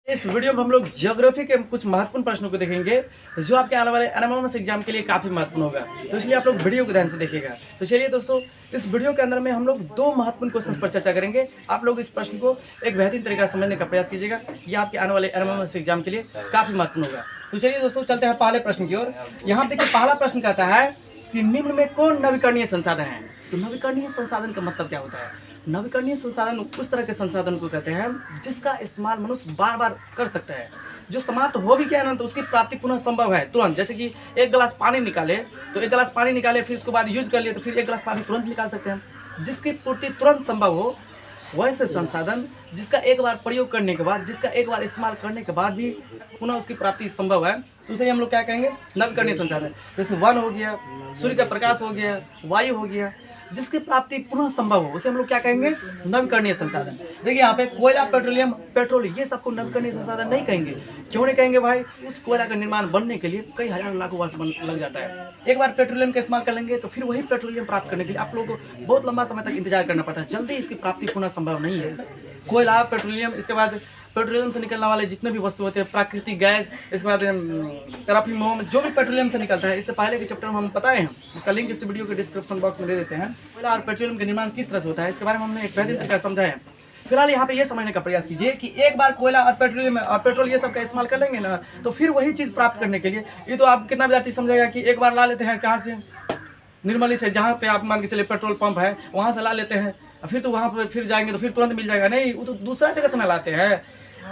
इस वीडियो में हम लोग ज्योग्राफी के कुछ महत्वपूर्ण प्रश्नों को देखेंगे जो आपके आने वाले एनएमएमएस एग्जाम के लिए काफी महत्वपूर्ण होगा। तो इसलिए आप लोग वीडियो को ध्यान से देखिएगा। तो चलिए दोस्तों, इस वीडियो के अंदर में हम लोग दो महत्वपूर्ण क्वेश्चन पर चर्चा करेंगे। आप लोग इस प्रश्न को एक बेहतरीन तरीका से समझने का प्रयास कीजिएगा। ये आपके आने वाले एनएमएमएस एग्जाम के लिए काफी महत्वपूर्ण होगा। तो चलिए दोस्तों, चलते हैं पहले प्रश्न की ओर। यहाँ देखिए, पहला प्रश्न कहता है कि निम्न में कौन नवीकरणीय संसाधन है। तो नवीकरणीय संसाधन का मतलब क्या होता है? नवीकरणीय संसाधन उस तरह के संसाधन को कहते हैं जिसका इस्तेमाल मनुष्य बार बार कर सकता है। जो समाप्त हो भी गया ना, तो उसकी प्राप्ति पुनः संभव है तुरंत। जैसे कि एक गिलास पानी निकाले, तो एक गिलास पानी निकाले, फिर उसके बाद यूज कर लिए, तो फिर एक गिलास पानी तुरंत निकाल सकते हैं। जिसकी पूर्ति तुरंत संभव हो, वैसे संसाधन जिसका एक बार प्रयोग करने के बाद, जिसका एक बार इस्तेमाल करने के बाद भी पुनः उसकी प्राप्ति संभव है, तो उसे हम लोग क्या कहेंगे? नवीकरणीय संसाधन। जैसे वन हो गया, सूर्य का प्रकाश हो गया, वायु हो गया, जिसकी प्राप्ति पुनः संभव हो, उसे हम लोग क्या कहेंगे? नवीकरणीय संसाधन। देखिए यहाँ पे कोयला, पेट्रोलियम, पेट्रोल, ये सबको नवीकरणीय संसाधन नहीं कहेंगे। क्यों नहीं कहेंगे भाई? उस कोयला का निर्माण बनने के लिए कई हजारों लाखों वर्ष लग जाता है। एक बार पेट्रोलियम का इस्तेमाल कर लेंगे तो फिर वही पेट्रोलियम प्राप्त करने के लिए आप लोगों को बहुत लंबा समय तक इंतजार करना पड़ता है। जल्दी इसकी प्राप्ति पुनः संभव नहीं है। कोयला, पेट्रोलियम, इसके बाद पेट्रोलियम से निकलने वाले जितने भी वस्तु होते हैं, प्राकृतिक गैस, इसके बाद तेराफिन मोम, जो भी पेट्रोलियम से निकलता है, इससे पहले के चैप्टर में हम बताए हैं। उसका लिंक इस वीडियो के डिस्क्रिप्शन बॉक्स में दे देते हैं। कोयला और पेट्रोलियम का निर्माण किस तरह से होता है, इसके बारे में हमने एक बेहतरीन तरीका समझा है। फिलहाल यहाँ पे ये समझने का प्रयास कीजिए कि एक बार कोयला और पेट्रोलियम और पेट्रोल ये सब का इस्तेमाल कर लेंगे ना, तो फिर वही चीज़ प्राप्त करने के लिए, ये तो आप कितना विद्यार्थी समझेगा कि एक बार ला लेते हैं कहाँ से? निर्मली से, जहाँ पे आप मान के चलिए पेट्रोल पंप है, वहाँ से ला लेते हैं, फिर तो वहाँ पर फिर जाएंगे तो फिर तुरंत मिल जाएगा। नहीं, वो तो दूसरा जगह से ना लाते हैं।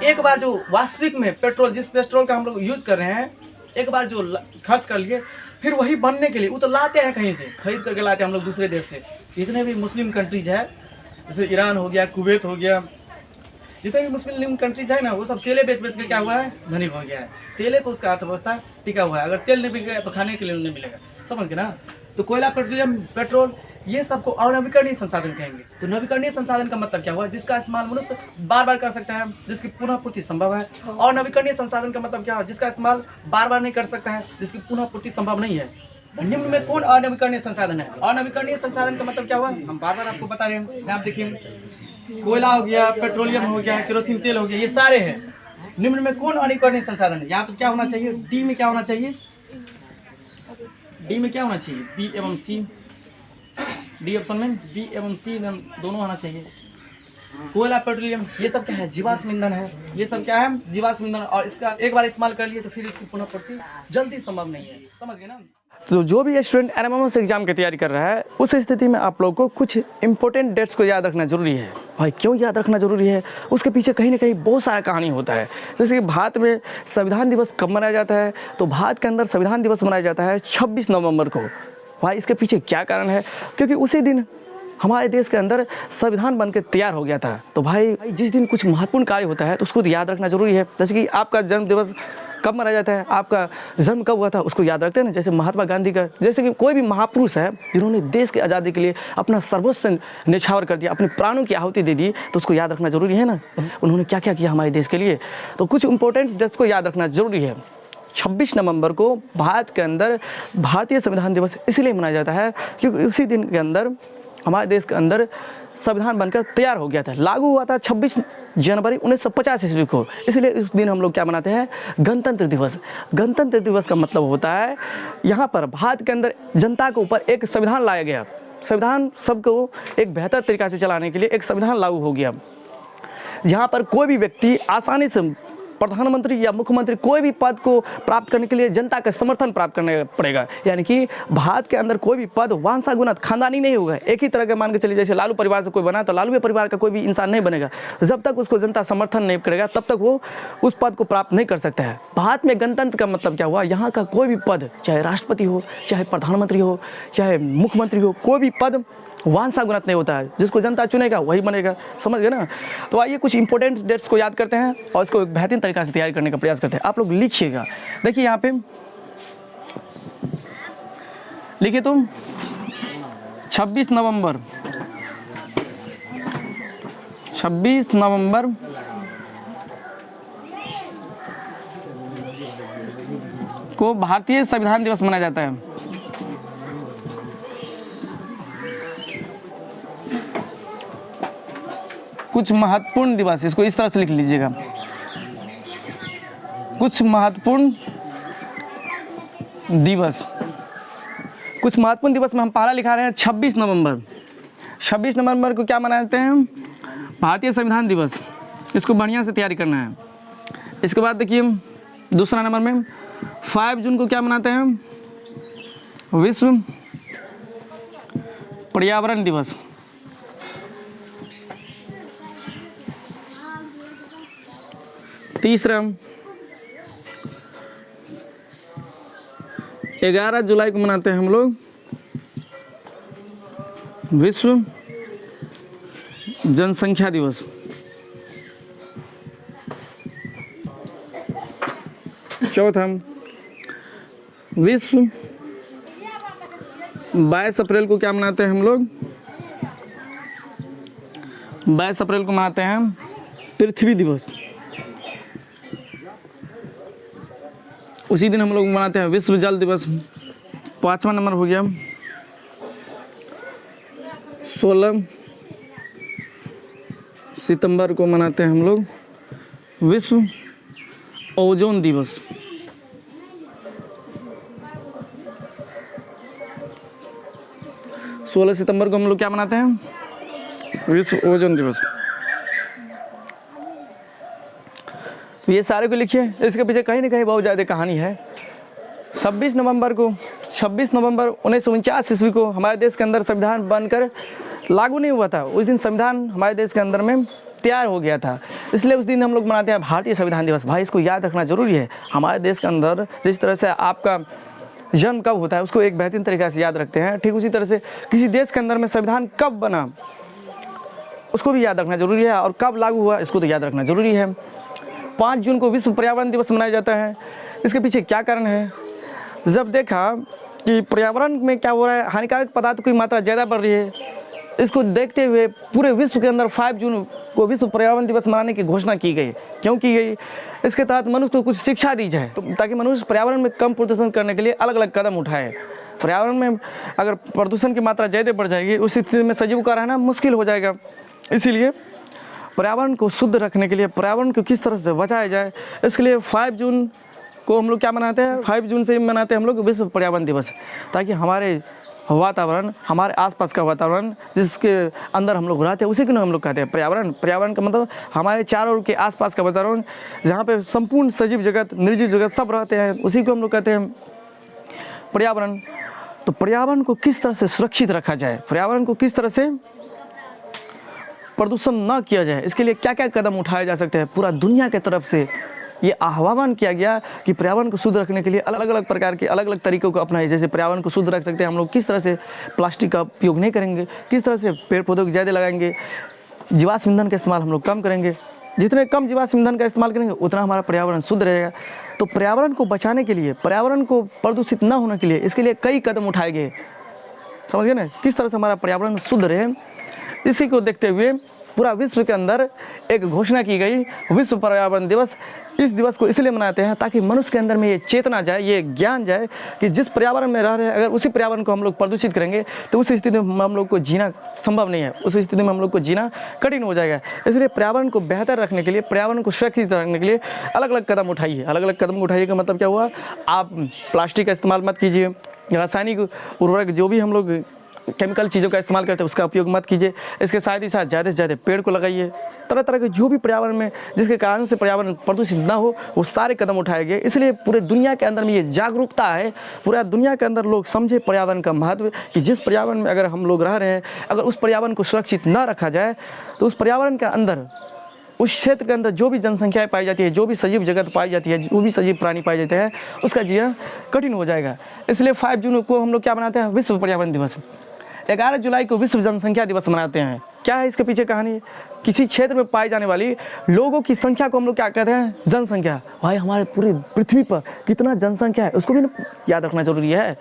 एक बार जो वास्तविक में पेट्रोल, जिस पेट्रोल का हम लोग यूज कर रहे हैं, एक बार जो खर्च कर लिए, फिर वही बनने के लिए वो तो लाते हैं, कहीं से खरीद करके लाते हैं हम लोग दूसरे देश से। जितने भी मुस्लिम कंट्रीज है, जैसे ईरान हो गया, कुवैत हो गया, जितने भी मुस्लिम कंट्रीज है ना, वो सब तेले बेच बेच कर क्या हुआ है? धनिक हो गया है। तेले पर उसका अर्थव्यवस्था टिका हुआ है। अगर तेल नहीं बिक गया तो खाने के लिए नहीं मिलेगा। समझ गए ना? तो कोयला, पेट्रोलियम, पेट्रोल, ये सबको अनवीकरणीय संसाधन कहेंगे। तो नवीकरणीय संसाधन का मतलब क्या हुआ? जिसका इस्तेमाल मनुष्य बार बार कर सकता है, जिसकी पुनः पूर्ति संभव है। और नवीकरणीय संसाधन का मतलब क्या है? जिसका इस्तेमाल बार बार नहीं कर सकता है, जिसकी पुनः पूर्ति संभव नहीं है। निम्न में कौन अनवीकरणीय संसाधन है? अनवीकरणीय संसाधन का मतलब क्या हुआ? हम बार बार आपको बता रहे हैं। आप देखिए, कोयला हो गया, पेट्रोलियम हो गया, केरोसिन तेल हो गया, ये सारे हैं। निम्न में कौन अनवीकरणीय संसाधन है? यहाँ पर क्या होना चाहिए? डी में क्या होना चाहिए? डी में क्या होना चाहिए? बी एवं सी। डी ऑप्शन में बी एवं सी दोनों आना चाहिए। कोयला, पेट्रोलियम, ये सब क्या है? जीवाश्म ईंधन है। ये सब क्या है? जीवाश्म ईंधन। और इसका एक बार इस्तेमाल कर लिए तो फिर इसकी पुनः पूर्ति जल्दी संभव नहीं है। समझ गए ना? तो जो भी स्टूडेंट एनएमएमएस एग्जाम की तैयारी कर रहा है, उस स्थिति में आप लोगों को कुछ इंपॉर्टेंट डेट्स को याद रखना जरूरी है। भाई क्यों याद रखना जरूरी है? उसके पीछे कहीं ना कहीं बहुत सारा कहानी होता है। जैसे कि भारत में संविधान दिवस कब मनाया जाता है? तो भारत के अंदर संविधान दिवस मनाया जाता है 26 नवंबर को। भाई इसके पीछे क्या कारण है? क्योंकि उसी दिन हमारे देश के अंदर संविधान बनकर तैयार हो गया था। तो भाई जिस दिन कुछ महत्वपूर्ण कार्य होता है तो उसको याद रखना जरूरी है। जैसे कि आपका जन्म दिवस कब मनाया जाता है, आपका जन्म कब हुआ था, उसको याद रखते हैं ना। जैसे महात्मा गांधी का, जैसे कि कोई भी महापुरुष है जिन्होंने देश की आज़ादी के लिए अपना सर्वस्व न्यौछावर कर दिया, अपने प्राणों की आहुति दे दी, तो उसको याद रखना जरूरी है ना। उन्होंने क्या क्या किया हमारे देश के लिए। तो कुछ इंपॉर्टेंट डेट्स को याद रखना जरूरी है। 26 नवंबर को भारत के अंदर भारतीय संविधान दिवस इसलिए मनाया जाता है क्योंकि उसी दिन के अंदर हमारे देश के अंदर संविधान बनकर तैयार हो गया था, लागू हुआ था 26 जनवरी 1950 ईस्वी को। इसलिए उस दिन हम लोग क्या मनाते हैं? गणतंत्र दिवस। गणतंत्र दिवस का मतलब होता है यहाँ पर भारत के अंदर जनता के ऊपर एक संविधान लाया गया। संविधान सबको एक बेहतर तरीक़ा से चलाने के लिए एक संविधान लागू हो गया, जहाँ पर कोई भी व्यक्ति आसानी से प्रधानमंत्री या मुख्यमंत्री कोई भी पद को प्राप्त करने के लिए जनता का समर्थन प्राप्त करना पड़ेगा। यानी कि भारत के अंदर कोई भी पद वंशानुगत खानदानी नहीं होगा। एक ही तरह के मान के चलिए, जैसे लालू परिवार से कोई बना तो लालू परिवार का कोई भी इंसान नहीं बनेगा। जब तक उसको जनता समर्थन नहीं करेगा तब तक वो उस पद को प्राप्त नहीं कर सकता है। भारत में गणतंत्र का मतलब क्या हुआ? यहाँ का कोई भी पद, चाहे राष्ट्रपति हो, चाहे प्रधानमंत्री हो, चाहे मुख्यमंत्री हो, कोई भी पद वंशानुगत नहीं होता है। जिसको जनता चुनेगा वही बनेगा। समझ गए ना? तो आइए कुछ इंपॉर्टेंट डेट्स को याद करते हैं और इसको एक बेहतरीन तरीका से तैयारी करने का प्रयास करते हैं। आप लोग लिखिएगा। देखिए यहाँ पे लिखिए तुम 26 नवंबर 26 नवंबर को भारतीय संविधान दिवस मनाया जाता है। कुछ महत्वपूर्ण दिवस, इसको इस तरह से लिख लीजिएगा। कुछ महत्वपूर्ण दिवस। कुछ महत्वपूर्ण दिवस में हम पहला लिखा रहे हैं 26 नवंबर। 26 नवंबर को क्या मनाते हैं? भारतीय संविधान दिवस। इसको बढ़िया से तैयारी करना है। इसके बाद देखिए दूसरा नंबर में 5 जून को क्या मनाते हैं? विश्व पर्यावरण दिवस। तीसरा 11 जुलाई को मनाते हैं हम लोग विश्व जनसंख्या दिवस। चौथा विश्व 22 अप्रैल को क्या मनाते हैं हम लोग? 22 अप्रैल को मनाते हैं पृथ्वी दिवस। उसी दिन हम लोग मनाते हैं विश्व जल दिवस। 5वां नंबर हो गया 16 सितंबर को मनाते हैं हम लोग विश्व ओजोन दिवस। 16 सितंबर को हम लोग क्या मनाते हैं? विश्व ओजोन दिवस। तो ये सारे को लिखिए। इसके पीछे कहीं ना कहीं बहुत ज़्यादा कहानी है। 26 नवंबर 1949 ईस्वी को हमारे देश के अंदर संविधान बनकर लागू नहीं हुआ था। उस दिन संविधान हमारे देश के अंदर में तैयार हो गया था, इसलिए उस दिन हम लोग मनाते हैं भारतीय संविधान दिवस। भाई इसको याद रखना जरूरी है। हमारे देश के अंदर जिस तरह से आपका जन्म कब होता है उसको एक बेहतरीन तरीके से याद रखते हैं, ठीक उसी तरह से किसी देश के अंदर में संविधान कब बना उसको भी याद रखना जरूरी है, और कब लागू हुआ इसको तो याद रखना जरूरी है। 5 जून को विश्व पर्यावरण दिवस मनाया जाता है। इसके पीछे क्या कारण है? जब देखा कि पर्यावरण में क्या हो रहा है, हानिकारक पदार्थों की मात्रा ज़्यादा बढ़ रही है, इसको देखते हुए पूरे विश्व के अंदर 5 जून को विश्व पर्यावरण दिवस मनाने की घोषणा की गई। क्यों की गई? इसके तहत मनुष्य को कुछ शिक्षा दी जाए, तो ताकि मनुष्य पर्यावरण में कम प्रदूषण करने के लिए अलग अलग कदम उठाए। पर्यावरण में अगर प्रदूषण की मात्रा ज़्यादा बढ़ जाएगी, उस स्थिति में सजीव का रहना मुश्किल हो जाएगा। इसीलिए पर्यावरण को शुद्ध रखने के लिए, पर्यावरण को किस तरह से बचाया जाए, इसके लिए 5 जून को हम लोग क्या मनाते हैं? 5 जून से मनाते हैं हम लोग विश्व पर्यावरण दिवस, ताकि हमारे वातावरण, हमारे आसपास का वातावरण जिसके अंदर हम लोग रहते हैं उसी को हम लोग कहते हैं पर्यावरण। पर्यावरण का मतलब हमारे चारों ओर के आसपास का वातावरण, जहाँ पे संपूर्ण सजीव जगत, निर्जीव जगत सब रहते हैं, उसी को हम लोग कहते हैं पर्यावरण। तो पर्यावरण को किस तरह से सुरक्षित रखा जाए, पर्यावरण को किस तरह से प्रदूषण न किया जाए, इसके लिए क्या क्या कदम उठाए जा सकते हैं, पूरा दुनिया के तरफ से ये आह्वान किया गया कि पर्यावरण को शुद्ध रखने के लिए अलग अलग प्रकार के अलग अलग तरीकों को अपनाइए। जैसे पर्यावरण को शुद्ध रख सकते हैं हम लोग किस तरह से प्लास्टिक का उपयोग नहीं करेंगे, किस तरह से पेड़ पौधों को ज़्यादा लगाएंगे, जीवाश्म ईंधन का इस्तेमाल हम लोग कम करेंगे। जितने कम जीवाश्म ईंधन का इस्तेमाल करेंगे उतना हमारा पर्यावरण शुद्ध रहेगा। तो पर्यावरण को बचाने के लिए, पर्यावरण को प्रदूषित न होने के लिए, इसके लिए कई कदम उठाए गए। समझ गए ना, किस तरह से हमारा पर्यावरण शुद्ध रहे। इसी को देखते हुए पूरा विश्व के अंदर एक घोषणा की गई विश्व पर्यावरण दिवस। इस दिवस को इसलिए मनाते हैं ताकि मनुष्य के अंदर में ये चेतना जाए, ये ज्ञान जाए कि जिस पर्यावरण में रह रहे हैं, अगर उसी पर्यावरण को हम लोग प्रदूषित करेंगे तो उस स्थिति में हम लोग को जीना संभव नहीं है, उस स्थिति में हम लोग को जीना कठिन हो जाएगा। इसलिए पर्यावरण को बेहतर रखने के लिए, पर्यावरण को सुरक्षित रखने के लिए अलग अलग कदम उठाइए। अलग अलग कदम उठाइए का मतलब क्या हुआ? आप प्लास्टिक का इस्तेमाल मत कीजिए, रासायनिक उर्वरक जो भी हम लोग केमिकल चीज़ों का इस्तेमाल करते हैं उसका उपयोग मत कीजिए। इसके साथ ही साथ ज़्यादा से ज़्यादा पेड़ को लगाइए। तरह तरह के जो भी पर्यावरण में जिसके कारण से पर्यावरण प्रदूषित ना हो वो सारे कदम उठाए गए। इसलिए पूरे दुनिया के अंदर में ये जागरूकता है, पूरा दुनिया के अंदर लोग समझे पर्यावरण का महत्व कि जिस पर्यावरण में अगर हम लोग रह रहे हैं, अगर उस पर्यावरण को सुरक्षित ना रखा जाए तो उस पर्यावरण के अंदर, उस क्षेत्र के अंदर जो भी जनसंख्याएँ पाई जाती है, जो भी सजीव जगत पाई जाती है, जो भी सजीव प्राणी पाए जाते हैं, उसका जीवन कठिन हो जाएगा। इसलिए 5 जून को हम लोग क्या मनाते हैं? विश्व पर्यावरण दिवस। 11 जुलाई को विश्व जनसंख्या दिवस मनाते हैं। क्या है इसके पीछे कहानी? किसी क्षेत्र में पाई जाने वाली लोगों की संख्या को हम लोग क्या कहते हैं? जनसंख्या। भाई हमारे पूरी पृथ्वी पर कितना जनसंख्या है उसको भी याद रखना जरूरी है।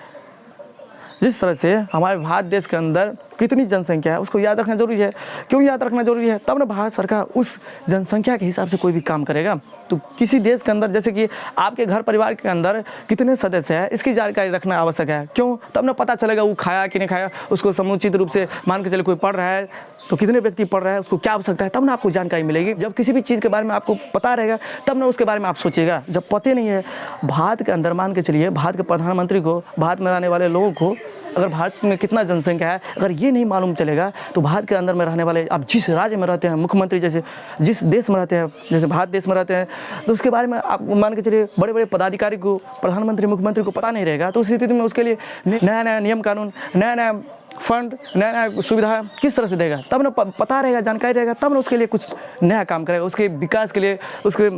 जिस तरह से हमारे भारत देश के अंदर कितनी जनसंख्या है उसको याद रखना जरूरी है। क्यों याद रखना जरूरी है? तब ना भारत सरकार उस जनसंख्या के हिसाब से कोई भी काम करेगा। तो किसी देश के अंदर जैसे कि आपके घर परिवार के अंदर कितने सदस्य हैं इसकी जानकारी रखना आवश्यक है। क्यों? तब ना पता चलेगा वो खाया कि नहीं खाया, उसको समुचित रूप से मान के चले कोई पढ़ रहा है तो कितने व्यक्ति पढ़ रहा है, उसको क्या आवश्यकता है, तब ना आपको जानकारी मिलेगी। जब किसी भी चीज़ के बारे में आपको पता रहेगा तब ना उसके बारे में आप सोचिएगा। जब पते नहीं है भारत के अंदर, मान के चलिए भारत के प्रधानमंत्री को, भारत में रहने वाले लोगों को, अगर भारत में कितना जनसंख्या है अगर ये नहीं मालूम चलेगा तो भारत के अंदर में रहने वाले, आप जिस राज्य में रहते हैं, मुख्यमंत्री जैसे जिस देश में रहते हैं, जैसे भारत देश में रहते हैं, तो उसके बारे में आप मान के चलिए बड़े बड़े पदाधिकारी को, प्रधानमंत्री मुख्यमंत्री को पता नहीं रहेगा तो उस स्थिति में उसके लिए नया नया नियम कानून, नया नया फंड, नया नया सुविधा किस तरह से देगा, तब ना पता रहेगा, जानकारी रहेगा, तब ना उसके लिए कुछ नया काम करेगा, उसके विकास के लिए, उसके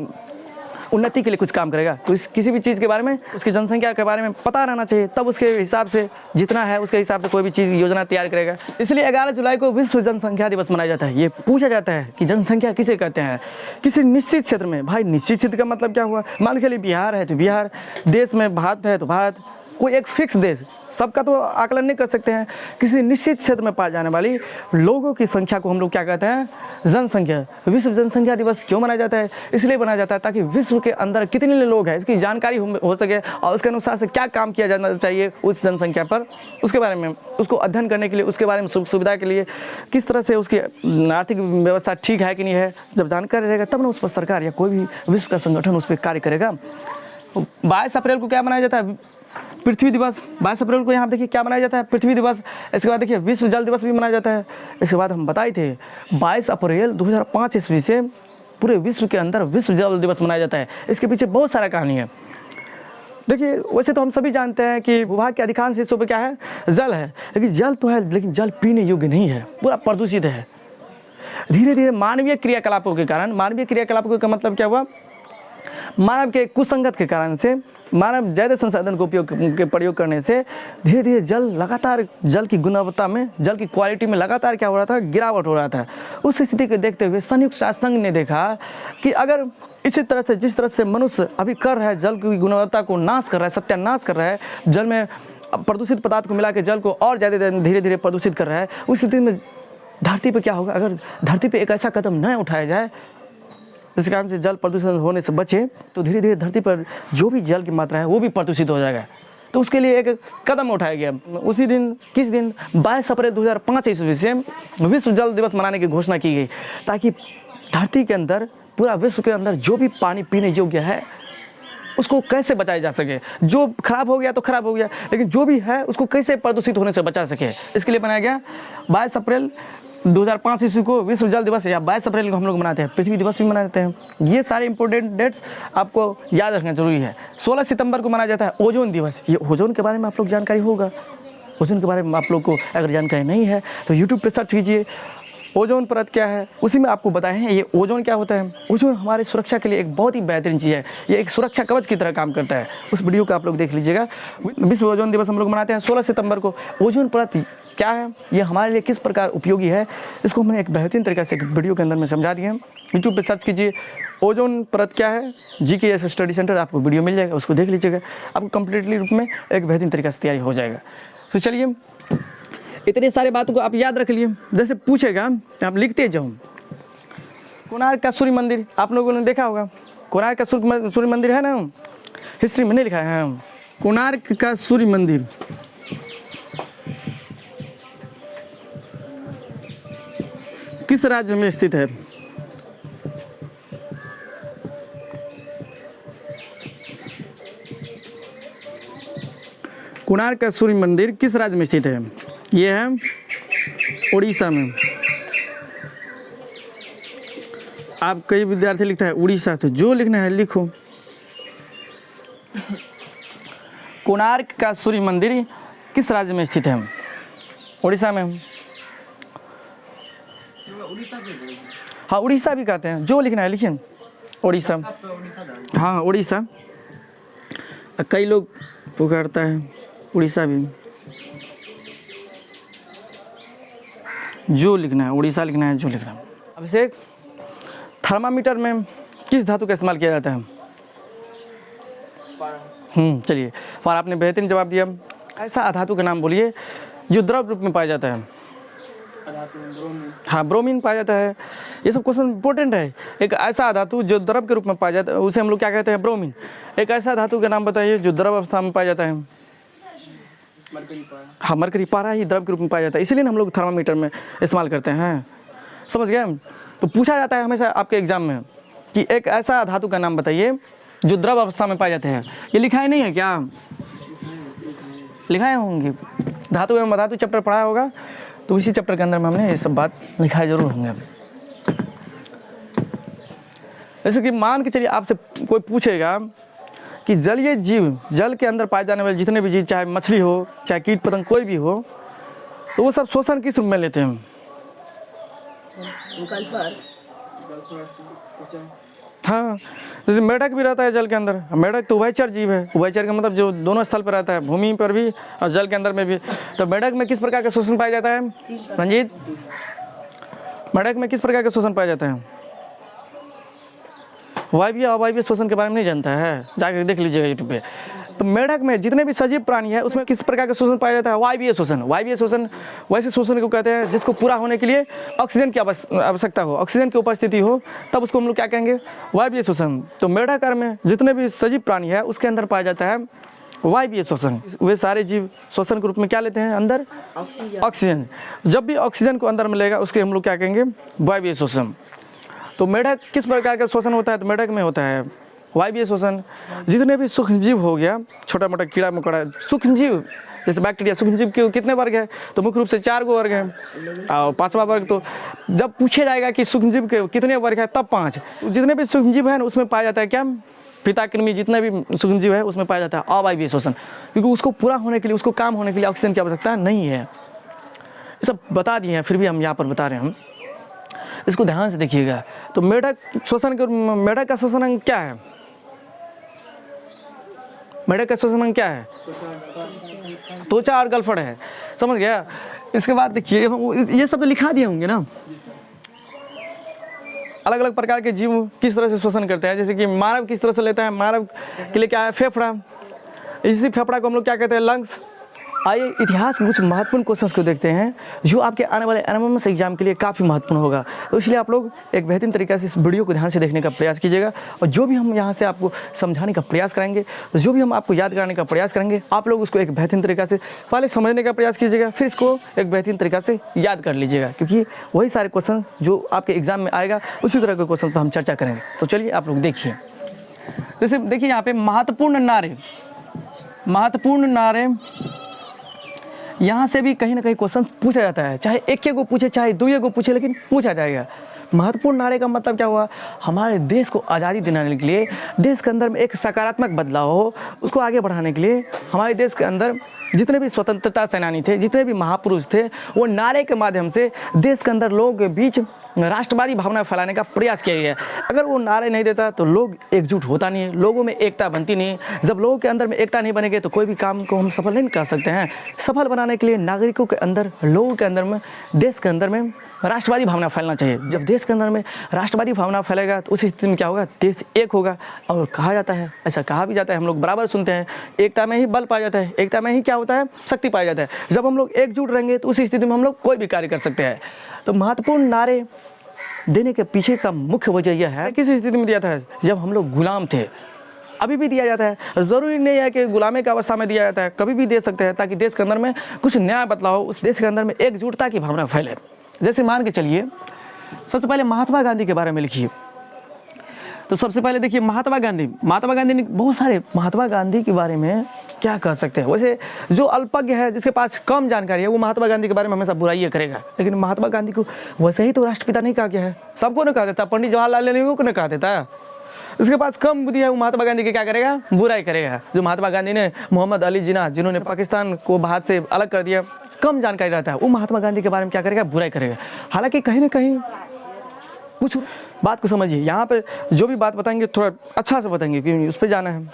उन्नति के लिए कुछ काम करेगा। तो इस किसी भी चीज़ के बारे में, उसकी जनसंख्या के बारे में पता रहना चाहिए, तब उसके हिसाब से जितना है उसके हिसाब से कोई भी चीज़ योजना तैयार करेगा। इसलिए 11 जुलाई को विश्व जनसंख्या दिवस मनाया जाता है। ये पूछा जाता है कि जनसंख्या किसे कहते हैं? किसी निश्चित क्षेत्र में। भाई निश्चित क्षेत्र का मतलब क्या हुआ? मान के चलिए बिहार है तो बिहार, देश में भारत है तो भारत, कोई एक फिक्स देश, सबका तो आकलन नहीं कर सकते हैं। किसी निश्चित क्षेत्र में पाए जाने वाली लोगों की संख्या को हम लोग क्या कहते हैं? जनसंख्या। विश्व जनसंख्या दिवस क्यों मनाया जाता है? इसलिए मनाया जाता है ताकि विश्व के अंदर कितने लोग हैं इसकी जानकारी हो सके और उसके अनुसार से क्या काम किया जाना चाहिए उस जनसंख्या पर, उसके बारे में, उसको अध्ययन करने के लिए, उसके बारे में सुख सुविधा के लिए, किस तरह से उसकी आर्थिक व्यवस्था ठीक है कि नहीं है, जब जानकारी रहेगा तब ना उस पर सरकार या कोई भी विश्व का संगठन उस पर कार्य करेगा। 22 अप्रैल को क्या मनाया जाता है? पृथ्वी दिवस। 22 अप्रैल को यहाँ देखिए क्या मनाया जाता है? पृथ्वी दिवस। इसके बाद देखिए विश्व जल दिवस भी मनाया जाता है। इसके बाद हम बताए थे 22 अप्रैल 2005 ईस्वी से पूरे विश्व के अंदर विश्व जल दिवस मनाया जाता है। इसके पीछे बहुत सारा कहानी है। देखिए वैसे तो हम सभी जानते हैं कि भूभाग के अधिकांश हिस्सों पर क्या है? जल है, लेकिन जल तो है लेकिन जल पीने योग्य नहीं है, पूरा प्रदूषित है। धीरे धीरे मानवीय क्रियाकलापों के कारण, मानवीय क्रियाकलापों का मतलब क्या हुआ? मानव के कुसंगत के कारण से, मानव ज़्यादा संसाधन को प्रयोग करने से धीरे धीरे जल लगातार, जल की गुणवत्ता में, जल की क्वालिटी में लगातार क्या हो रहा था? गिरावट हो रहा था। उस स्थिति को देखते हुए संयुक्त राष्ट्र संघ ने देखा कि अगर इसी तरह से, जिस तरह से मनुष्य अभी कर रहा है, जल की गुणवत्ता को नाश कर रहा है, सत्यानाश कर रहा है, जल में प्रदूषित पदार्थ को मिला के जल को और ज़्यादा धीरे धीरे प्रदूषित कर रहा है, उस स्थिति में धरती पर क्या होगा? अगर धरती पर एक ऐसा कदम न उठाया जाए जिसके कारण से जल प्रदूषण होने से बचे, तो धीरे धीरे धरती पर जो भी जल की मात्रा है वो भी प्रदूषित हो जाएगा। तो उसके लिए एक कदम उठाया गया। उसी दिन, किस दिन? 22 अप्रैल 2005 ईस्वी से विश्व जल दिवस मनाने की घोषणा की गई, ताकि धरती के अंदर, पूरा विश्व के अंदर जो भी पानी पीने योग्य है उसको कैसे बचाया जा सके। जो खराब हो गया तो खराब हो गया, लेकिन जो भी है उसको कैसे प्रदूषित होने से बचा सके, इसके लिए बनाया गया 22 अप्रैल 2005 ईस्वी को विश्व जल दिवस, या 22 अप्रैल को हम लोग मनाते हैं। पृथ्वी दिवस भी मनाते हैं। ये सारे इंपॉर्टेंट डेट्स आपको याद रखना जरूरी है। 16 सितंबर को मनाया जाता है ओजोन दिवस। ये ओजोन के बारे में आप लोग जानकारी होगा। ओजोन के बारे में आप लोग को अगर जानकारी नहीं है तो यूट्यूब पर सर्च कीजिए ओजोन परत क्या है, उसी में आपको बताए हैं ये ओजोन क्या होता है। ओजोन हमारी सुरक्षा के लिए एक बहुत ही बेहतरीन चीज़ है। ये एक सुरक्षा कवच की तरह काम करता है। उस वीडियो को आप लोग देख लीजिएगा। विश्व ओजोन दिवस हम लोग मनाते हैं 16 सितंबर को। ओजोन परत क्या है, ये हमारे लिए किस प्रकार उपयोगी है, इसको हमने एक बेहतरीन तरीके से एक वीडियो के अंदर में समझा दिया है। यूट्यूब पे सर्च कीजिए ओजोन परत क्या है, GKS स्टडी सेंटर, आपको वीडियो मिल जाएगा, उसको देख लीजिएगा। आपको कम्प्लीटली रूप में एक बेहतरीन तरीके से तैयारी हो जाएगा। तो चलिए, इतनी सारी बातों को आप याद रख लिए। जैसे पूछेगा आप लिखते जाओ। कोणार्क का सूर्य मंदिर आप लोगों ने देखा होगा। कोणार्क का सूर्य मंदिर है ना, हिस्ट्री में नहीं लिखा है। कोणार्क का सूर्य मंदिर किस राज्य में स्थित है? कोणार्क का सूर्य मंदिर किस राज्य में स्थित है? ये है उड़ीसा में। आप कई विद्यार्थी लिखता है उड़ीसा, तो जो लिखना है लिखो। कोणार्क का सूर्य मंदिर किस राज्य में स्थित है? उड़ीसा में। हाँ, उड़ीसा भी कहते हैं, जो लिखना है लिखिए। उड़ीसा, हाँ उड़ीसा। कई लोग पुकारता है उड़ीसा भी, जो लिखना है उड़ीसा लिखना है, जो लिखना है। अभिषेक, थर्मामीटर में किस धातु का इस्तेमाल किया जाता है? चलिए, और आपने बेहतरीन जवाब दिया। ऐसा धातु का नाम बोलिए जो द्रव रूप में पाया जाता है। हाँ, ब्रोमीन पाया जाता है। ये सब क्वेश्चन इंपॉर्टेंट है। एक ऐसा धातु जो द्रव के रूप में पाया जाता है उसे हम लोग क्या कहते हैं? ब्रोमीन। एक ऐसा धातु का नाम बताइए जो द्रव अवस्था में पाया जाता है? हाँ, मरकरी पारा ही द्रव के रूप में पाया जाता है, इसीलिए हम लोग थर्मामीटर में इस्तेमाल करते हैं। समझ गए? तो पूछा जाता है हमेशा आपके एग्जाम में कि एक ऐसा धातु का नाम बताइए जो द्रव अवस्था में पाए जाते हैं। ये लिखा ही नहीं है क्या? लिखाए होंगे, धातु एवं धातु चैप्टर पढ़ा होगा, तो इसी चैप्टर के अंदर में हमने ये सब बात लिखाए जरूर होंगे। जैसे कि मान के चलिए आपसे कोई पूछेगा कि जलीय जीव, जल के अंदर पाए जाने वाले जितने भी जीव, चाहे मछली हो चाहे कीट पतंग कोई भी हो, तो वो सब शोषण किस रूप में लेते हैं? हाँ, जैसे मेढक भी रहता है जल के अंदर। मेढक तो उभयचर जीव है। उभयचर का मतलब जो दोनों स्थल पर रहता है, भूमि पर भी और जल के अंदर में भी। तो मेढक में किस प्रकार का शोषण पाया जाता है रंजीत? मेढक में किस प्रकार का शोषण पाया जाता है? वायवीय अवायवीय शोषण के बारे में नहीं जानता है, जाकर देख लीजिएगा यूट्यूब पे। तो मेढक में जितने भी सजीव प्राणी है उसमें किस प्रकार का शोषण पाया जाता है? वायवीय शोषण। वायवीय शोषण वैसे शोषण को कहते हैं जिसको पूरा होने के लिए ऑक्सीजन की आवश्यकता हो, ऑक्सीजन की उपस्थिति हो, तब उसको हम लोग क्या कहेंगे? वायवीय शोषण। तो मेढक में जितने भी सजीव प्राणी है उसके अंदर पाया जाता है वायवीय शोषण। वे सारे जीव शोषण के रूप में क्या लेते हैं अंदर? ऑक्सीजन। जब भी ऑक्सीजन को अंदर मिलेगा उसके हम लोग क्या कहेंगे? वायवीय शोषण। तो मेढक किस प्रकार का शोषण होता है? तो मेढक में होता है वायवीय शोषण। जितने भी सूक्ष्मजीव हो गया, छोटा मोटा कीड़ा मकोड़ा, सूक्ष्मजीव जैसे बैक्टीरिया, सूक्ष्मजीव के कितने वर्ग है? तो मुख्य रूप से 4 गो वर्ग हैं। और 5वां वर्ग तो जब पूछे जाएगा कि सूक्ष्मजीव के कितने वर्ग है तब 5। जितने भी सूक्ष्मजीव हैं उसमें पाया जाता है क्या? पिताकृमि जितने भी सूक्ष्मजीव है उसमें पाया जाता है अवायवीय शोषण, क्योंकि उसको पूरा होने के लिए, उसको काम होने के लिए ऑक्सीजन की आवश्यकता नहीं है। ये सब बता दिए हैं, फिर भी हम यहाँ पर बता रहे हैं। इसको ध्यान से देखिएगा। तो मेढक शोषण के, मेढक का शोषण अंग क्या है? मेढक का शोषण अंग क्या है? त्वचा और गलफड़ है। समझ गया? इसके बाद देखिए, ये सब तो लिखा दिए होंगे ना, अलग अलग प्रकार के जीव किस तरह से शोषण करते हैं। जैसे कि मानव किस तरह से लेता है? मानव के लिए क्या है? फेफड़ा। इसी फेफड़ा को हम लोग क्या कहते हैं? लंग्स। आइए इतिहास के कुछ महत्वपूर्ण क्वेश्चंस को देखते हैं जो आपके आने वाले एनएमएमएस एग्जाम के लिए काफ़ी महत्वपूर्ण होगा। तो इसलिए आप लोग एक बेहतरीन तरीके से इस वीडियो को ध्यान से देखने का प्रयास कीजिएगा, और जो भी हम यहाँ से आपको समझाने का प्रयास करेंगे, जो भी हम आपको याद कराने का प्रयास करेंगे, आप लोग उसको एक बेहतरीन तरीक़ा से पहले समझने का प्रयास कीजिएगा, फिर इसको एक बेहतरीन तरीक़ा से याद कर लीजिएगा, क्योंकि वही सारे क्वेश्चन जो आपके एग्जाम में आएगा उसी तरह के क्वेश्चन पर हम चर्चा करेंगे। तो चलिए आप लोग देखिए। जैसे देखिए यहाँ पे महत्वपूर्ण नारे, महत्वपूर्ण नारे, यहाँ से भी कहीं ना कहीं क्वेश्चन पूछा जाता है, चाहे एक को पूछे चाहे 2 को पूछे, लेकिन पूछा जाएगा। महत्वपूर्ण नारे का मतलब क्या हुआ? हमारे देश को आज़ादी दिलाने के लिए, देश के अंदर में एक सकारात्मक बदलाव हो, उसको आगे बढ़ाने के लिए हमारे देश के अंदर जितने भी स्वतंत्रता सेनानी थे, जितने भी महापुरुष थे, वो नारे के माध्यम से देश के अंदर लोगों के बीच राष्ट्रवादी भावना फैलाने का प्रयास किया गया। अगर वो नारे नहीं देता तो लोग एकजुट होता नहीं है, लोगों में एकता बनती नहीं। जब लोगों के अंदर में एकता नहीं बनेगी तो कोई भी काम को हम सफल नहीं कर सकते हैं। सफल बनाने के लिए नागरिकों के अंदर, लोगों के अंदर में, देश के अंदर में राष्ट्रवादी भावना फैलना चाहिए। जब देश के अंदर में राष्ट्रवादी भावना फैलेगा तो उस स्थिति में क्या होगा? देश एक होगा। और कहा जाता है, ऐसा कहा भी जाता है, हम लोग बराबर सुनते हैं, एकता में ही बल पाया जाता है, एकता में ही क्या होता है? शक्ति पाया जाता है। जब हम लोग एकजुट रहेंगे तो उस स्थिति में हम लोग कोई भी कार्य कर सकते हैं। तो महत्वपूर्ण नारे देने के पीछे का मुख्य वजह यह है, किस स्थिति में दिया था? जब हम लोग गुलाम थे। अभी भी दिया जाता है, ज़रूरी नहीं है कि गुलामी की अवस्था में दिया जाता है, कभी भी दे सकते हैं, ताकि देश के अंदर में कुछ नया बदलाव हो, उस देश के अंदर में एकजुटता की भावना फैले। जैसे मान के चलिए, सबसे पहले महात्मा गांधी के बारे में लिखिए। तो सबसे पहले देखिए महात्मा गांधी ने बहुत सारे, महात्मा गांधी के बारे में क्या कह सकते हैं? वैसे जो अल्पज्ञ है, जिसके पास कम जानकारी है, वो महात्मा गांधी के बारे में हमेशा बुराई करेगा, लेकिन महात्मा गांधी को वैसे ही तो राष्ट्रपिता नहीं कहा गया है, सबको नहीं कहा देता। पंडित जवाहरलाल नेहरू को नहीं कहा देता। इसके पास कम बुद्धि है, वो महात्मा गांधी की क्या करेगा? बुराई करेगा। जो महात्मा गांधी ने मोहम्मद अली जिन्ना, जिन्होंने पाकिस्तान को भारत से अलग कर दिया, कम जानकारी रहता है, वो महात्मा गांधी के बारे में क्या करेगा? बुराई करेगा। हालांकि कहीं ना कहीं कुछ बात को समझिए, यहाँ पे जो भी बात बताएंगे थोड़ा अच्छा से बताएंगे, क्योंकि उस पर जाना है।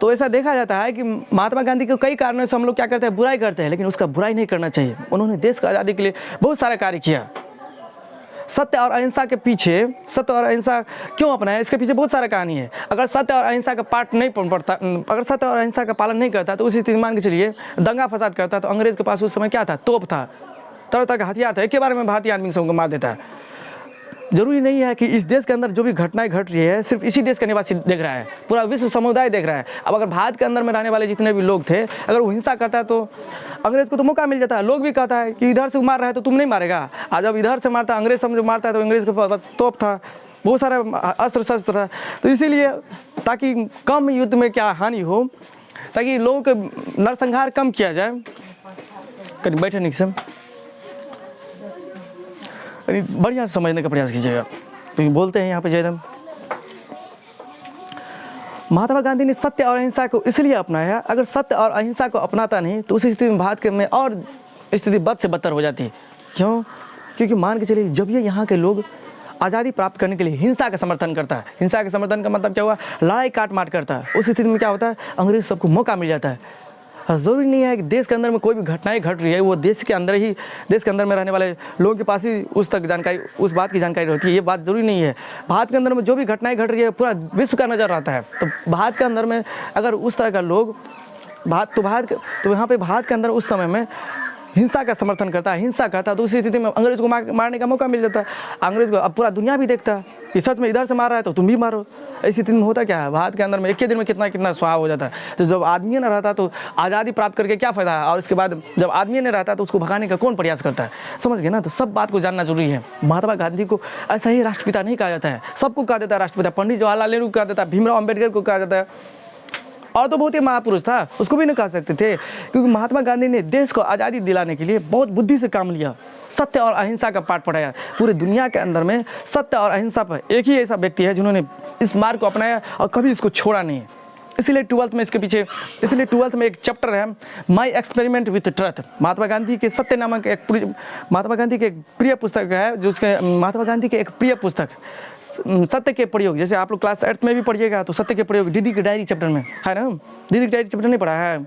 तो ऐसा देखा जाता है कि महात्मा गांधी को कई कारणों से हम लोग क्या करते हैं? बुराई करते हैं, लेकिन उसका बुराई नहीं करना चाहिए। उन्होंने देश की आज़ादी के लिए बहुत सारा कार्य किया। सत्य और अहिंसा के पीछे, सत्य और अहिंसा क्यों अपनाया, इसके पीछे बहुत सारा कहानी है। अगर सत्य और अहिंसा का पाठ नहीं पढ़ता, अगर सत्य और अहिंसा का पालन नहीं करता तो उसी स्थिति मान के चलिए दंगा फसाद करता। तो अंग्रेज के पास उस समय क्या था? तोप था। तरह तरह के हथियार थे, एक के बारे में भारतीय आदमी सबको मार देता है। जरूरी नहीं है कि इस देश के अंदर जो भी घटनाएं घट रही है सिर्फ इसी देश का निवासी देख रहा है, पूरा विश्व समुदाय देख रहा है। अब अगर भारत के अंदर में रहने वाले जितने भी लोग थे अगर वो हिंसा करता है तो अंग्रेज को तो मौका मिल जाता है। लोग भी कहता है कि इधर से मार रहा है तो तुम नहीं मारेगा, आज जब इधर से मारता है अंग्रेज समझ मारता है तो अंग्रेज के पास तोप था, बहुत सारा अस्त्र शस्त्र था। तो इसीलिए ताकि कम युद्ध में क्या हानि हो, ताकि लोगों के नरसंहार कम किया जाए। कहीं बैठे नहीं सब बढ़िया से समझने का प्रयास कीजिएगा, क्योंकि बोलते हैं यहाँ पे जयराम। महात्मा गांधी ने सत्य और अहिंसा को इसलिए अपनाया, अगर सत्य और अहिंसा को अपनाता नहीं तो उस स्थिति में भारत में और स्थिति बद से बदतर हो जाती। क्यों? क्योंकि मान के चलिए जब ये यहाँ के लोग आज़ादी प्राप्त करने के लिए हिंसा का समर्थन करता है, हिंसा के समर्थन का मतलब क्या हुआ, लड़ाई काट मार करता है, उस स्थिति में क्या होता है, अंग्रेज सबको मौका मिल जाता है। ज़रूरी नहीं है कि देश के अंदर में कोई भी घटनाएं घट रही है वो देश के अंदर ही, देश के अंदर में रहने वाले लोगों के पास ही उस तक जानकारी, उस बात की जानकारी होती है। ये बात ज़रूरी नहीं है। भारत के अंदर में जो भी घटनाएं घट रही है पूरा विश्व का नज़र आता है। तो भारत के अंदर में अगर उस तरह का लोग तो यहाँ पे भारत के अंदर उस समय में हिंसा का समर्थन करता है, हिंसा करता है, तो उसी स्थिति में अंग्रेज को मारने का मौका मिल जाता है। अंग्रेज को अब पूरा दुनिया भी देखता है कि सच में इधर से मार रहा है तो तुम भी मारो। इस स्थिति में होता क्या है, भारत के अंदर में एक ही दिन में कितना कितना स्वाह हो जाता है। तो जब आदमी न रहता तो आज़ादी प्राप्त करके क्या फ़ायदा है, और इसके बाद जब आदमी नहीं रहता तो उसको भगाने का कौन प्रयास करता है। समझ गए ना? तो सब बात को जानना जरूरी है। महात्मा गांधी को ऐसा ही राष्ट्रपिता नहीं कहा जाता है, सबको कहा जाता है राष्ट्रपिता। पंडित जवाहरलाल नेहरू को कहा जाता है, भीमराव अम्बेडकर को कहा जाता है, और तो बहुत ही महापुरुष था उसको भी नहीं कह सकते थे, क्योंकि महात्मा गांधी ने देश को आज़ादी दिलाने के लिए बहुत बुद्धि से काम लिया, सत्य और अहिंसा का पाठ पढ़ाया। पूरे दुनिया के अंदर में सत्य और अहिंसा पर एक ही ऐसा व्यक्ति है जिन्होंने इस मार्ग को अपनाया और कभी इसको छोड़ा नहीं। इसलिए 12th में इसके पीछे, इसलिए 12th में एक चैप्टर है my experiment with truth. Mahatma Gandhi के सत्य नामक महात्मा गांधी के एक प्रिय पुस्तक है, जो उसके महात्मा गांधी के एक प्रिय पुस्तक सत्य के प्रयोग। जैसे आप लोग क्लास 8 में भी पढ़िएगा तो सत्य के प्रयोग दीदी की डायरी चैप्टर में है ना। दीदी की डायरी चैप्टर नहीं पढ़ा है?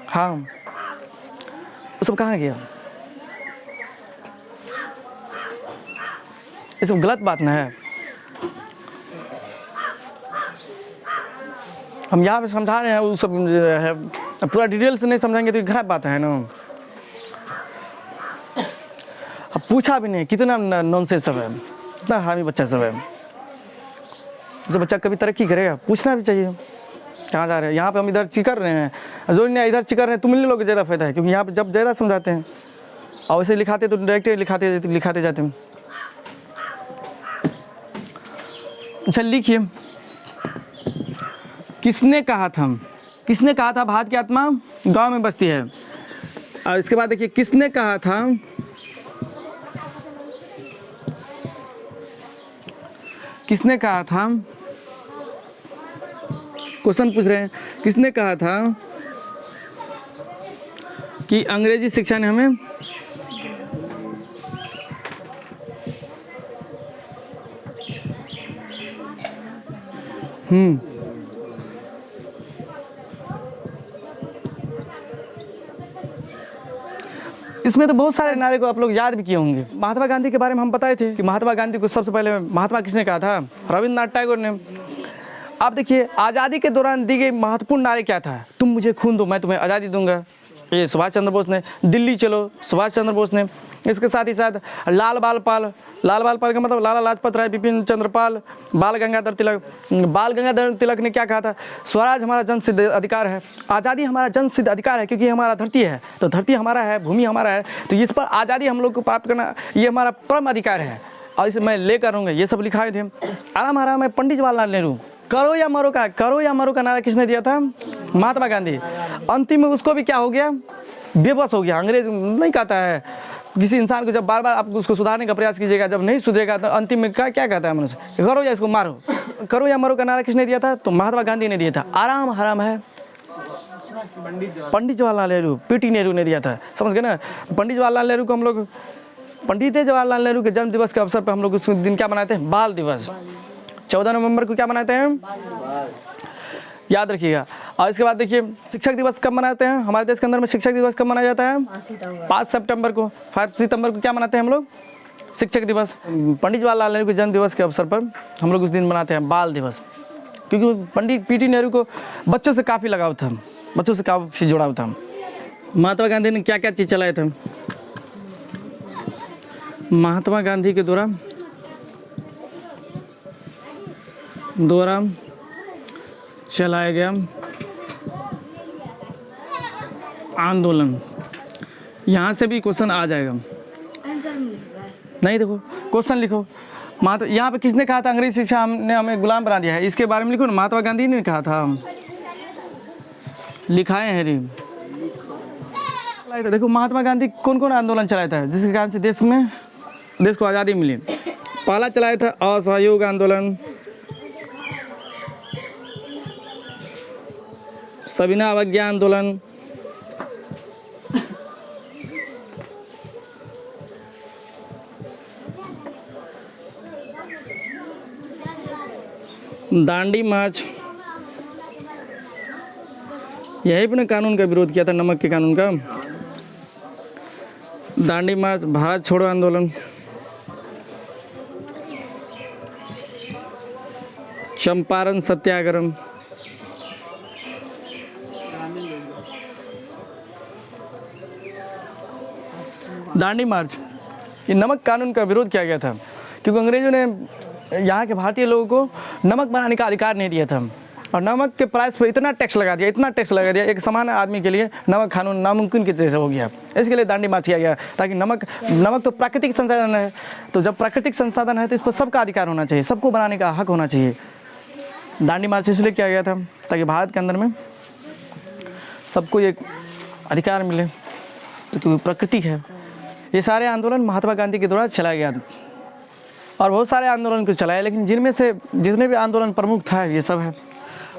हाँ, वो सब कहाँ गया? ये सब गलत बात ना है। हम यहाँ पे समझा रहे हैं, वो सब है, पूरा डिटेल से नहीं समझाएंगे तो ये खराब बात है ना। अब पूछा भी नहीं, कितना नॉनसेंस सब है, इतना हामी बच्चा सब है। जो बच्चा कभी तरक्की करेगा पूछना भी चाहिए कहाँ जा रहे हैं। यहाँ पे हम इधर चिकर रहे हैं, जो नहीं इधर चिकर रहे हैं, तुम इन लोग को ज़्यादा फायदा है, क्योंकि यहाँ पे जब ज़्यादा समझाते हैं और वैसे लिखाते तो डायरेक्ट लिखाते जाते हैं। अच्छा लिखिए, किसने कहा था भारत की आत्मा गांव में बसती है। और इसके बाद देखिए किसने कहा था, क्वेश्चन पूछ रहे हैं, किसने कहा था कि अंग्रेजी शिक्षा ने हमें इसमें तो बहुत सारे नारे को आप लोग याद भी किए होंगे। महात्मा गांधी के बारे में हम बताए थे कि महात्मा गांधी को सबसे पहले महात्मा किसने कहा था, रविंद्रनाथ टैगोर ने। आप देखिए आज़ादी के दौरान दी गई महत्वपूर्ण नारे क्या था, तुम मुझे खून दो मैं तुम्हें आज़ादी दूंगा, ये सुभाष चंद्र बोस ने। दिल्ली चलो, सुभाष चंद्र बोस ने। इसके साथ ही साथ लाल बाल पाल का मतलब लाला लाजपत राय, बिपिन चंद्र पाल, बाल गंगाधर तिलक ने क्या कहा था, स्वराज हमारा जन्म सिद्ध अधिकार है, आज़ादी हमारा जन्म सिद्ध अधिकार है, क्योंकि हमारा धरती है, तो धरती हमारा है, भूमि हमारा है, तो इस पर आज़ादी हम लोग को प्राप्त करना ये हमारा परम अधिकार है और इसे मैं लेकर रहूँगा, ये सब लिखाए थे। आराम है पंडित जवाहरलाल नेहरू। करो या मरो का नारा किसने दिया था, महात्मा गांधी। अंतिम में उसको भी क्या हो गया, बेबस हो गया। अंग्रेज नहीं कहता है किसी इंसान को, जब बार बार आप उसको सुधारने का प्रयास कीजिएगा, जब नहीं सुधरेगा तो अंतिम में क्या कहता है मनुष्य, करो या इसको मारो। करो या मरो का नारा किसने दिया था, तो महात्मा गांधी ने दिया था। आराम हराम है पंडित जवाहरलाल नेहरू, पीटी नेहरू ने दिया था। समझ गए ना। पंडित जवाहरलाल नेहरू को हम लोग, पंडित जवाहरलाल नेहरू के जन्म दिवस के अवसर पर हम लोग उस दिन क्या मनाते हैं, बाल दिवस। 14 नवंबर को क्या मनाते हैं, याद रखिएगा। और इसके बाद देखिए शिक्षक दिवस कब मनाते हैं, हमारे देश के अंदर में शिक्षक दिवस कब मनाया जाता है, 5 सितंबर को। 5 सितंबर को क्या मनाते हैं हम लोग, शिक्षक दिवस। पंडित जवाहरलाल नेहरू के जन्म दिवस के अवसर पर हम लोग उस दिन मनाते हैं बाल दिवस, क्योंकि पंडित पीटी नेहरू को बच्चों से काफ़ी लगाव था, बच्चों से काफ़ी जुड़ाव था। महात्मा गांधी ने क्या क्या चीज़ चलाए थे, महात्मा गांधी के द्वारा चलाया गया आंदोलन। यहाँ से भी क्वेश्चन आ जाएगा। नहीं, देखो क्वेश्चन लिखो। यहाँ पे किसने कहा था अंग्रेजी शिक्षा हमने हमें गुलाम बना दिया है, इसके बारे में लिखो ना। महात्मा गांधी ने कहा था, लिखाए हैं रे। देखो महात्मा गांधी कौन कौन आंदोलन चलाया था जिसके कारण से देश को आज़ादी मिली। पहला चलाया था असहयोग आंदोलन, सविनय अवज्ञा आंदोलन, दांडी मार्च, यही अपने कानून का विरोध किया था, नमक के कानून का। दांडी मार्च, भारत छोड़ो आंदोलन, चंपारण सत्याग्रह, दांडी मार्च। ये नमक कानून का विरोध किया गया था क्योंकि अंग्रेजों ने यहाँ के भारतीय लोगों को नमक बनाने का अधिकार नहीं दिया था और नमक के प्राइस पर इतना टैक्स लगा दिया, एक सामान्य आदमी के लिए नमक खाना नामुमकिन की तरह से हो गया। इसके लिए दांडी मार्च किया गया ताकि नमक तो प्राकृतिक संसाधन है, तो जब प्राकृतिक संसाधन है तो इस पर सबका अधिकार होना चाहिए, सबको बनाने का हक होना चाहिए। दांडी मार्च इसलिए किया गया था ताकि भारत के अंदर में सबको एक अधिकार मिले, क्योंकि प्रकृति है। ये सारे आंदोलन महात्मा गांधी के द्वारा चलाया गया और बहुत सारे आंदोलन को चलाया, लेकिन जिनमें से जितने भी आंदोलन प्रमुख था ये सब है।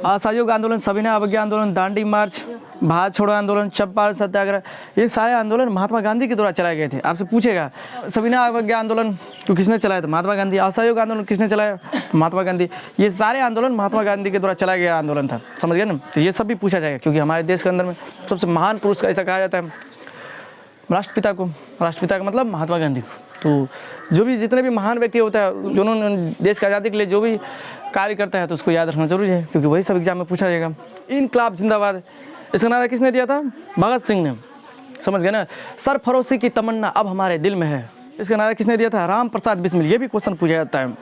असहयोग आंदोलन, सविनय अवज्ञा आंदोलन, दांडी मार्च, भारत छोड़ो आंदोलन, चंपारण सत्याग्रह, ये सारे आंदोलन महात्मा गांधी के द्वारा चलाए गए थे। आपसे पूछेगा सविनय अवज्ञा आंदोलन को किसने चलाया था? महात्मा गांधी। असहयोग आंदोलन किसने चलाया? महात्मा गांधी। ये सारे आंदोलन महात्मा गांधी के द्वारा चलाया गया आंदोलन था, समझ गए ना। तो ये सब भी पूछा जाएगा क्योंकि हमारे देश के अंदर में सबसे महान पुरुष का ऐसा कहा जाता है राष्ट्रपिता को। राष्ट्रपिता का मतलब महात्मा गांधी को। तो जो भी जितने भी महान व्यक्ति होता है जिन्होंने देश की आज़ादी के लिए जो भी कार्य करता है तो उसको याद रखना जरूरी है क्योंकि वही सब एग्जाम में पूछा जाएगा। इनकलाब जिंदाबाद, इसका नारा किसने दिया था? भगत सिंह ने, समझ गए ना। सरफरोशी की तमन्ना अब हमारे दिल में है, इसका नारा किसने दिया था? राम प्रसाद बिस्मिल। ये भी क्वेश्चन पूछा जाता है।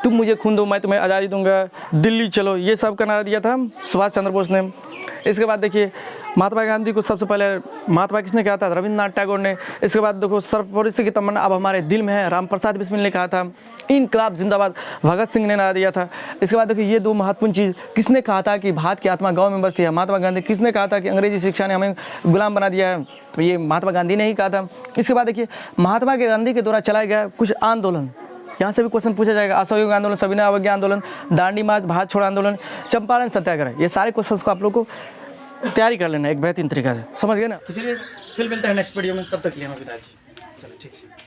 तुम मुझे खून दो मैं तुम्हें आज़ादी दूंगा, दिल्ली चलो, ये सब का नारा दिया था सुभाष चंद्र बोस ने। इसके बाद देखिए महात्मा गांधी को सबसे पहले महात्मा किसने कहा था? रविंद्रनाथ टैगोर ने। इसके बाद देखो सरफरोशी की तमन्ना अब हमारे दिल में है, राम प्रसाद बिस्मिल ने कहा था। इनकलाब जिंदाबाद, भगत सिंह ने नारा दिया था। इसके बाद देखिए ये दो महत्वपूर्ण चीज़ किसने कहा था कि भारत की आत्मा गाँव में बसती है? महात्मा गांधी। किसने कहा था कि अंग्रेजी शिक्षा ने हमें गुलाम बना दिया है? तो ये महात्मा गांधी ने ही कहा था। इसके बाद देखिए महात्मा गांधी के द्वारा चलाया गया कुछ आंदोलन, यहाँ से भी क्वेश्चन पूछा जाएगा। असहयोग आंदोलन, सविनय अवज्ञा आंदोलन, दांडी मार्च, भारत छोड़ो आंदोलन, चंपारण सत्याग्रह, ये सारे क्वेश्चन को आप लोग को तैयारी कर लेना एक बेहतरीन तरीका से, समझ गए ना। तो चलिए फिर मिलते हैं नेक्स्ट वीडियो में, तब तक के लिए हमें विदाई। चलो ठीक है।